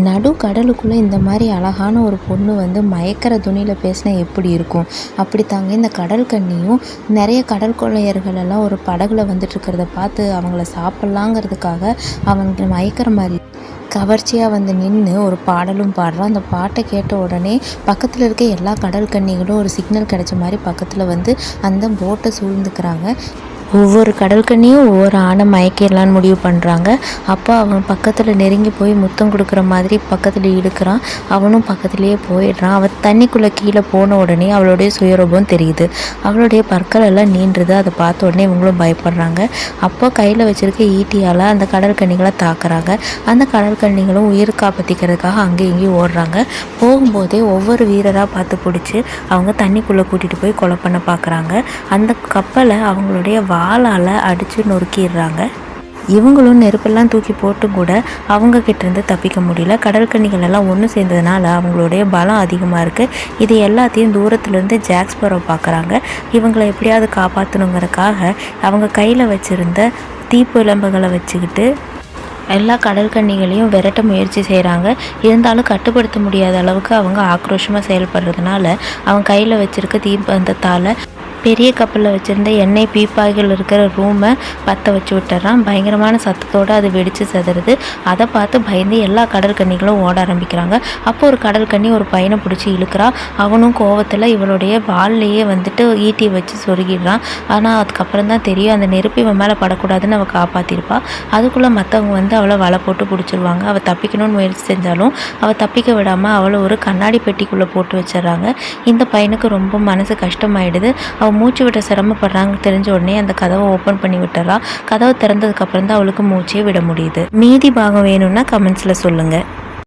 நடு கடலுக்குள்ளே இந்த மாதிரி அழகான ஒரு பொண்ணு வந்து மயக்கிற துணியில் பேசினா எப்படி இருக்கும்? அப்படித்தாங்க இந்த கடல் கன்னியும் நிறைய கடல் கொள்ளையர்கள் எல்லாம் ஒரு படகுல வந்துட்டுருக்கிறத பார்த்து அவங்கள சாப்பிட்லாங்கிறதுக்காக அவங்க மயக்கிற மாதிரி கவர்ச்சியாக வந்து நின்று ஒரு பாடலும் பாடுறான். அந்த பாட்டை கேட்ட உடனே பக்கத்தில் இருக்க எல்லா கடல் கன்னிகளும் ஒரு சிக்னல் கிடைச்ச மாதிரி பக்கத்தில் வந்து அந்த போட்டை சூழ்ந்துக்கிறாங்க. ஒவ்வொரு கடல்கன்னியும் ஒவ்வொரு ஆணை மயக்கிடலான்னு முடிவு பண்ணுறாங்க. அப்போ அவன் பக்கத்தில் நெருங்கி போய் முத்தம் கொடுக்குற மாதிரி பக்கத்தில் இழுக்கிறான். அவனும் பக்கத்துலேயே போயிடுறான். அவள் தண்ணிக்குள்ளே கீழே போன உடனே அவளுடைய சுயரூபம் தெரியுது. அவளுடைய பற்கள் எல்லாம் நீண்டுது. அதை பார்த்த உடனே இவங்களும் பயப்படுறாங்க. அப்போ கையில் வச்சுருக்க ஈட்டியால் அந்த கடற்கன்னிகளை தாக்குறாங்க. அந்த கடற்கன்னிகளும் உயிர் காப்பாற்றிக்கிறதுக்காக அங்கேயும் இங்கேயும் ஓடுறாங்க. போகும்போதே ஒவ்வொரு வீரராக பார்த்து பிடிச்சி அவங்க தண்ணிக்குள்ளே கூட்டிகிட்டு போய் கொலை பண்ண பார்க்குறாங்க. அந்த கப்பலை அவங்களுடைய வாளால் அடித்து நொறுக்கிடுறாங்க. இவங்களும் நெருப்பெல்லாம் தூக்கி போட்டும் கூட அவங்க கிட்டேருந்து தப்பிக்க முடியல. கடற்கன்னிகள் எல்லாம் ஒன்று சேர்ந்ததுனால அவங்களுடைய பலம் அதிகமாக இருக்குது. இது எல்லாத்தையும் தூரத்துலேருந்து ஜாக்ஸ்பரோ பார்க்குறாங்க. இவங்களை எப்படியாவது காப்பாற்றணுங்கிறதுக்காக அவங்க கையில் வச்சுருந்த தீப்புழம்புகளை வச்சுக்கிட்டு எல்லா கடற்கன்னிகளையும் விரட்ட முயற்சி செய்கிறாங்க. இருந்தாலும் கட்டுப்படுத்த முடியாத அளவுக்கு அவங்க ஆக்ரோஷமாக செயல்படுறதுனால அவங்க கையில் வச்சுருக்க தீப்பந்தத்தால் பெரிய கப்பலில் வச்சுருந்த எண்ணெய் பீப்பாய்கள் இருக்கிற ரூமை பற்ற வச்சு விட்டுறான். பயங்கரமான சத்தத்தோடு அது வெடித்து செதறுது. அதை பார்த்து பயந்து எல்லா கடற்கன்னிகளும் ஓட ஆரம்பிக்கிறாங்க. அப்போ ஒரு கடற்கன்னி ஒரு பையனை பிடிச்சி இழுக்கிறான். அவனும் கோவத்தில் இவளுடைய வால்லையே வந்துட்டு ஈட்டி வச்சு சொருகிடுறான். ஆனால் அதுக்கப்புறம் தான் தெரியும் அந்த நெருப்பு இவன் மேலே படக்கூடாதுன்னு அவள் காப்பாற்றிருப்பாள். அதுக்குள்ளே மற்றவங்க வந்து அவளை வலை போட்டு பிடிச்சிருவாங்க. அவள் தப்பிக்கணும்னு முயற்சி செஞ்சாலும் அவள் தப்பிக்க விடாமல் அவளை ஒரு கண்ணாடி பெட்டிக்குள்ளே போட்டு வச்சிடறாங்க. இந்த பையனுக்கு ரொம்ப மனசு கஷ்டமாயிடுது. மூச்சு விட சிரமப்படுறாங்க தெரிஞ்ச உடனே அந்த கதவை ஓப்பன் பண்ணி விட்டுறா. கதவை திறந்ததுக்கு அப்புறம் தான் அவளுக்கு மூச்சே விட முடியுது. மீதி பாகம் வேணும்னா கமெண்ட்ஸில் சொல்லுங்கள்.